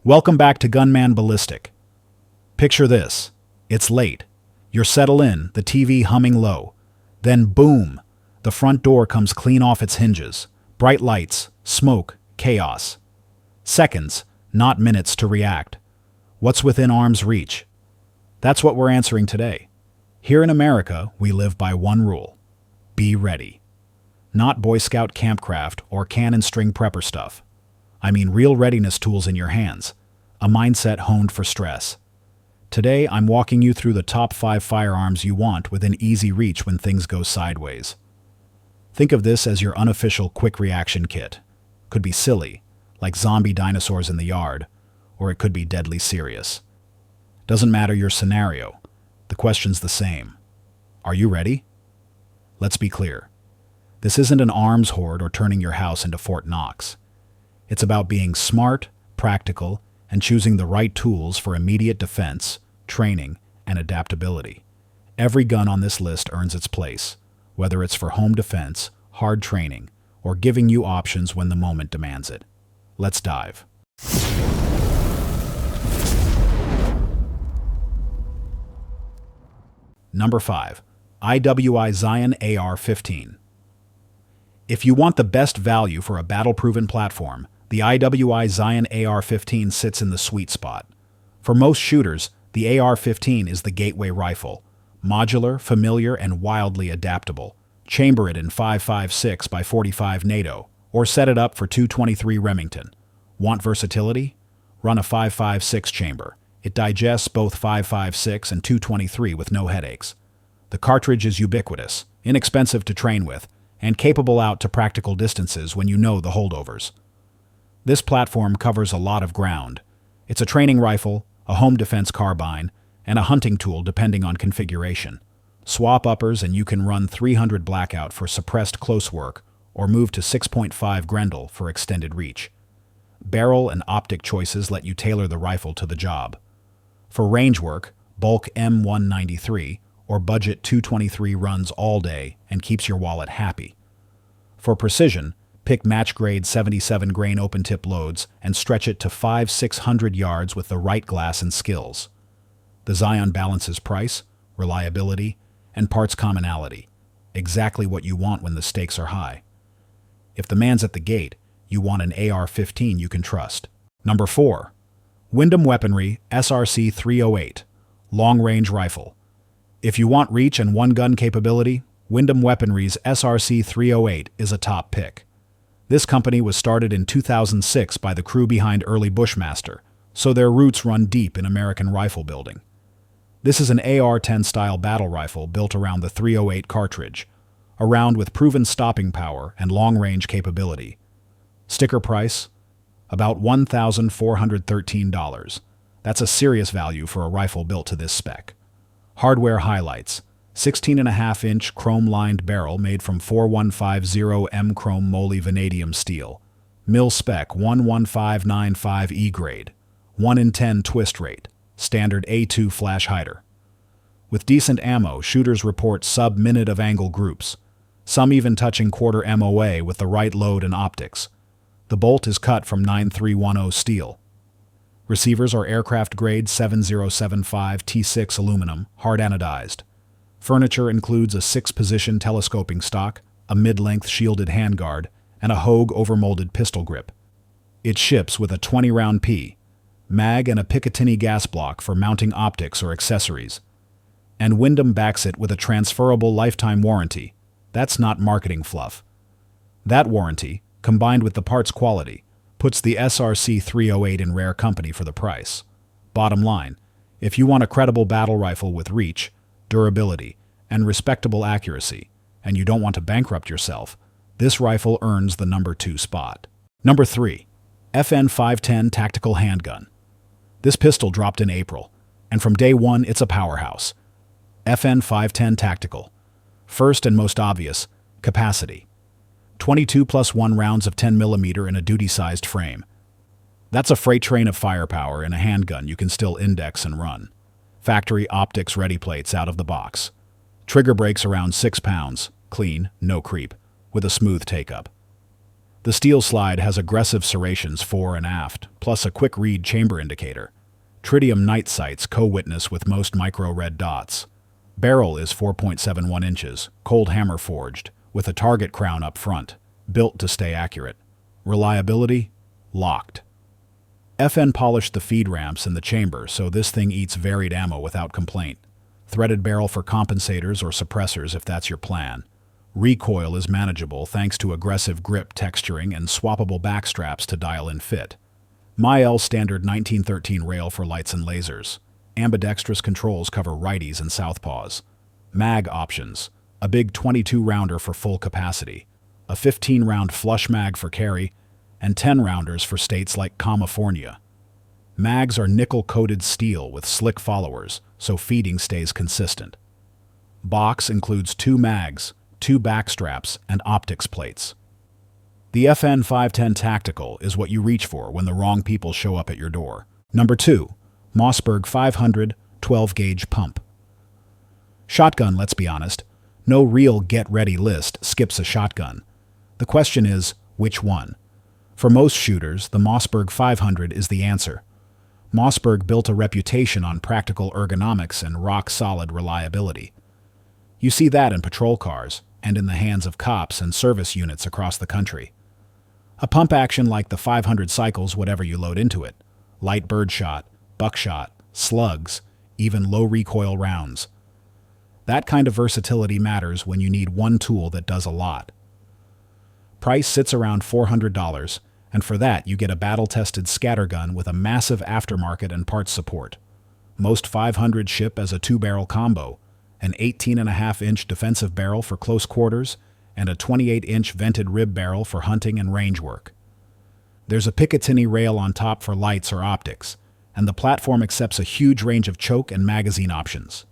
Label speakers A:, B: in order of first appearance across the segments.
A: Welcome back to Gunman Ballistic. Picture this. It's late. You're settled in, the TV humming low. Then boom! The front door comes clean off its hinges. Bright lights, smoke, chaos. Seconds, not minutes to react. What's within arm's reach? That's what we're answering today. Here in America, we live by one rule. Be ready. Not Boy Scout campcraft or cannon string prepper stuff. I mean real readiness tools in your hands. A mindset honed for stress. Today, I'm walking you through the top 5 firearms you want within easy reach when things go sideways. Think of this as your unofficial quick reaction kit. Could be silly, like zombie dinosaurs in the yard, or it could be deadly serious. Doesn't matter your scenario. The question's the same. Are you ready? Let's be clear. This isn't an arms hoard or turning your house into Fort Knox. It's about being smart, practical, and choosing the right tools for immediate defense, training, and adaptability. Every gun on this list earns its place, whether it's for home defense, hard training, or giving you options when the moment demands it. Let's dive. Number 5. IWI Zion AR-15. If you want the best value for a battle-proven platform, the IWI Zion AR-15 sits in the sweet spot. For most shooters, the AR-15 is the gateway rifle. Modular, familiar, and wildly adaptable. Chamber it in 5.56 by 45 NATO, or set it up for 223 Remington. Want versatility? Run a 5.56 chamber. It digests both 5.56 and 223 with no headaches. The cartridge is ubiquitous, inexpensive to train with, and capable out to practical distances when you know the holdovers. This platform covers a lot of ground. It's a training rifle, a home defense carbine, and a hunting tool depending on configuration. Swap uppers and you can run 300 blackout for suppressed close work or move to 6.5 Grendel for extended reach. Barrel and optic choices let you tailor the rifle to the job. For range work, bulk M193 or budget 223 runs all day and keeps your wallet happy. For precision, pick match-grade 77-grain open-tip loads and stretch it to 500-600 yards with the right glass and skills. The Zion balances price, reliability, and parts commonality. Exactly what you want when the stakes are high. If the man's at the gate, you want an AR-15 you can trust. Number 4. Windham Weaponry SRC 308, long-range rifle. If you want reach and one-gun capability, Windham Weaponry's SRC 308 is a top pick. This company was started in 2006 by the crew behind early Bushmaster, so their roots run deep in American rifle building. This is an AR-10 style battle rifle built around the 308 cartridge, a round with proven stopping power and long-range capability. Sticker price? About $1,413. That's a serious value for a rifle built to this spec. Hardware highlights: 16.5-inch chrome-lined barrel made from 4150M chrome moly vanadium steel. Mil spec 11595E grade. 1 in 10 twist rate. Standard A2 flash hider. With decent ammo, shooters report sub-minute of angle groups, some even touching quarter MOA with the right load and optics. The bolt is cut from 9310 steel. Receivers are aircraft-grade 7075 T6 aluminum, hard anodized. Furniture includes a 6-position telescoping stock, a mid-length shielded handguard, and a Hogue overmolded pistol grip. It ships with a 20-round P, mag and a Picatinny gas block for mounting optics or accessories. And Windham backs it with a transferable lifetime warranty. That's not marketing fluff. That warranty, combined with the parts quality, puts the SRC 308 in rare company for the price. Bottom line, if you want a credible battle rifle with reach, durability, and respectable accuracy, and you don't want to bankrupt yourself, this rifle earns the number 2 spot. Number 3. FN510 Tactical Handgun. This pistol dropped in April, and from day one it's a powerhouse. FN510 Tactical. First and most obvious, capacity. 22+1 rounds of 10mm in a duty-sized frame. That's a freight train of firepower in a handgun you can still index and run. Factory optics ready plates out of the box. Trigger brakes around 6 pounds, clean, no creep, with a smooth take-up. The steel slide has aggressive serrations fore and aft, plus a quick-read chamber indicator. Tritium night sights co-witness with most micro-red dots. Barrel is 4.71 inches, cold hammer forged, with a target crown up front, built to stay accurate. Reliability? Locked. FN polished the feed ramps in the chamber, so this thing eats varied ammo without complaint. Threaded barrel for compensators or suppressors if that's your plan. Recoil is manageable thanks to aggressive grip texturing and swappable backstraps to dial in fit. MyL standard 1913 rail for lights and lasers. Ambidextrous controls cover righties and southpaws. Mag options. A big 22-rounder for full capacity. A 15-round flush mag for carry, and 10-rounders for states like California. Mags are nickel-coated steel with slick followers, so feeding stays consistent. Box includes 2 mags, 2 backstraps, and optics plates. The FN 510 Tactical is what you reach for when the wrong people show up at your door. Number 2. Mossberg 500 12-gauge pump. Shotgun, let's be honest. No real get-ready list skips a shotgun. The question is, which one? For most shooters, the Mossberg 500 is the answer. Mossberg built a reputation on practical ergonomics and rock-solid reliability. You see that in patrol cars and in the hands of cops and service units across the country. A pump action like the 500 cycles whatever you load into it. Light birdshot, buckshot, slugs, even low-recoil rounds. That kind of versatility matters when you need one tool that does a lot. Price sits around $400, and for that you get a battle-tested scattergun with a massive aftermarket and parts support. Most 500 ship as a 2-barrel combo, an 18.5-inch defensive barrel for close quarters, and a 28-inch vented rib barrel for hunting and range work. There's a Picatinny rail on top for lights or optics, and the platform accepts a huge range of choke and magazine options.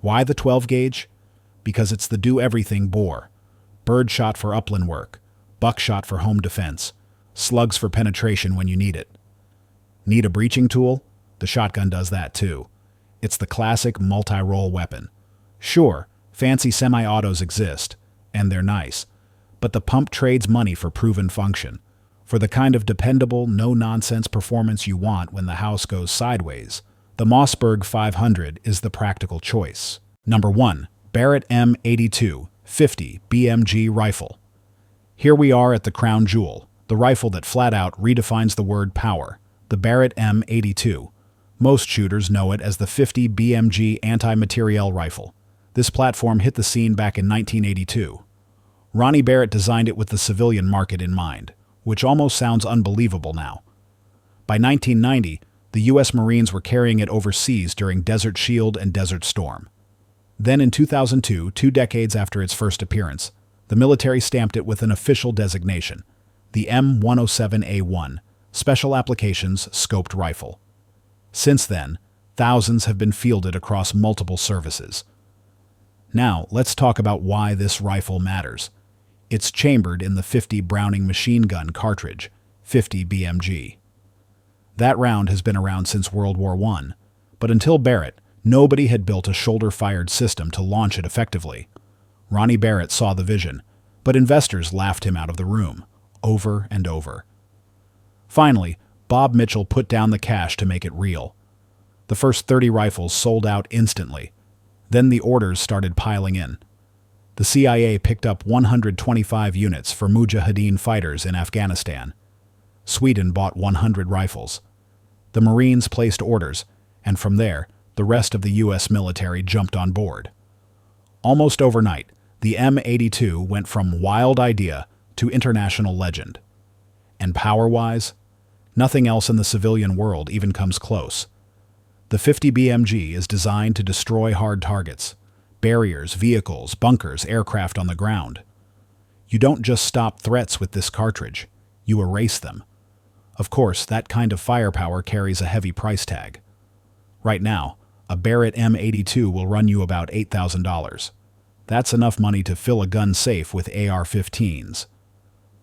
A: Why the 12-gauge? Because it's the do-everything bore. Birdshot for upland work, buckshot for home defense, slugs for penetration when you need it. Need a breaching tool? The shotgun does that too. It's the classic multi-role weapon. Sure, fancy semi-autos exist, and they're nice, but the pump trades money for proven function, for the kind of dependable, no-nonsense performance you want when the house goes sideways. The Mossberg 500 is the practical choice. Number 1. Barrett M82 50 BMG rifle. Here we are at the crown jewel, the rifle that flat-out redefines the word power, the Barrett M82. Most shooters know it as the 50 BMG anti-materiel rifle. This platform hit the scene back in 1982. Ronnie Barrett designed it with the civilian market in mind, which almost sounds unbelievable now. By 1990, the U.S. Marines were carrying it overseas during Desert Shield and Desert Storm. Then in 2002, 2 decades after its first appearance, the military stamped it with an official designation, the M107A1, Special Applications Scoped Rifle. Since then, thousands have been fielded across multiple services. Now, let's talk about why this rifle matters. It's chambered in the 50 Browning machine gun cartridge, 50 BMG. That round has been around since World War I, but until Barrett, nobody had built a shoulder-fired system to launch it effectively. Ronnie Barrett saw the vision, but investors laughed him out of the room, over and over. Finally, Bob Mitchell put down the cash to make it real. The first 30 rifles sold out instantly. Then the orders started piling in. The CIA picked up 125 units for Mujahideen fighters in Afghanistan. Sweden bought 100 rifles. The Marines placed orders, and from there, the rest of the U.S. military jumped on board. Almost overnight, the M82 went from wild idea to international legend. And power-wise, nothing else in the civilian world even comes close. The 50 BMG is designed to destroy hard targets, barriers, vehicles, bunkers, aircraft on the ground. You don't just stop threats with this cartridge, you erase them. Of course, that kind of firepower carries a heavy price tag. Right now, a Barrett M82 will run you about $8,000. That's enough money to fill a gun safe with AR-15s.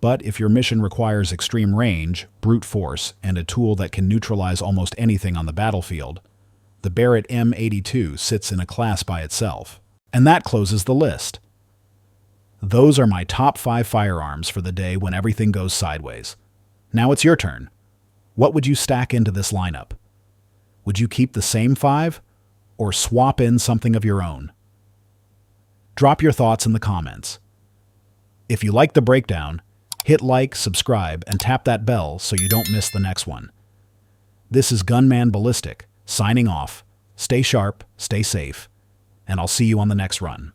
A: But if your mission requires extreme range, brute force, and a tool that can neutralize almost anything on the battlefield, the Barrett M82 sits in a class by itself. And that closes the list. Those are my top 5 firearms for the day when everything goes sideways. Now it's your turn. What would you stack into this lineup? Would you keep the same 5 or swap in something of your own? Drop your thoughts in the comments. If you like the breakdown, hit like, subscribe, and tap that bell so you don't miss the next one. This is Gunman Ballistic, signing off. Stay sharp, stay safe, and I'll see you on the next run.